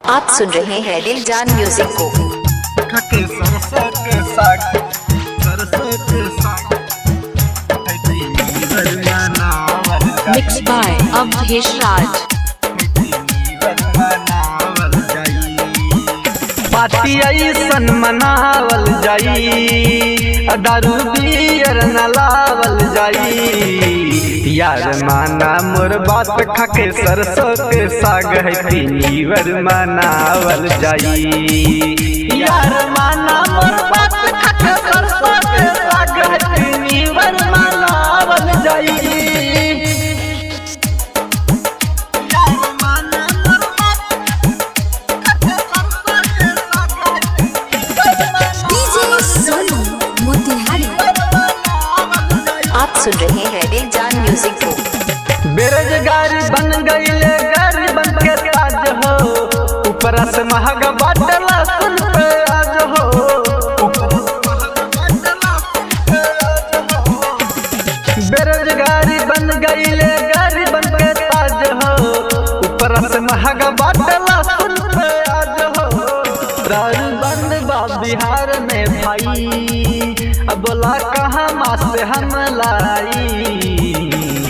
आप सुन रहे हैं दिल जान म्यूजिक को। सरसों के साग mix by Awadhesh Raj. Party ऐसन मनावल जाई, दारू बियर न लावल जाई। यार माना मोर बात खाके सरसों के साग है तीनीवर मनावल जाई। यार माना मोर बात खाके सरसों के साग है तीनीवर मनावल जाई। आप सुन रहे हैं दिल जान म्यूजिक को। बेरोजगारी बन गईले गरीबन के ताज हो, ऊपर से महंगा बाटला सुन पे आज हो। बेरोजगारी बन गईले गरीबन के ताज हो, ऊपर से महंगा बाटला सुन पे आज हो। दारू बंद बा बिहार में भाई, अब बोला कहाँ माँ से हम लाई।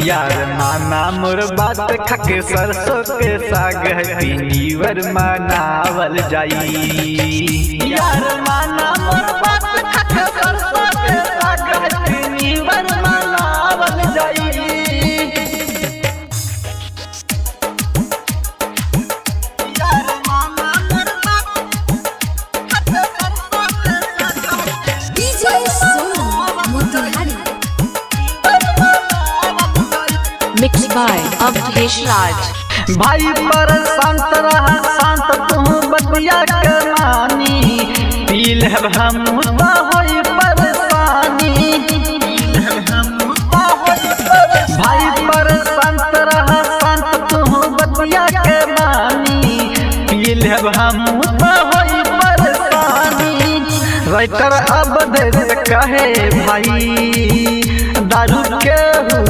यार माना मोर बात खाके सरसों के साग है तीनीवर मनावल जाई। यार माना मोर बात खाके सरसों के साग है तीनीवर मनावल जाई। मिक्स बाय अवधेश राज। भाई पर शांत रहा, शांत तू बतिया के मानी। पील हम होई परेशानी। भाई पर शांत रहा, शांत तू बतिया के मानी। पील हम होई परेशानी। राइटर अवधेश कहे भाई, दारू के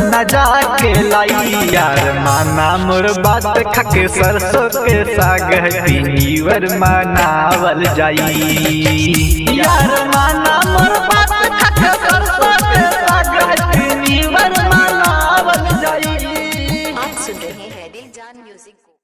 न जाके लाई। यार माना मोर बात खाके सरसों के साग है तीनीवर मनावल जाई। यार माना मोर बात खाके सरसों के साग है तीनीवर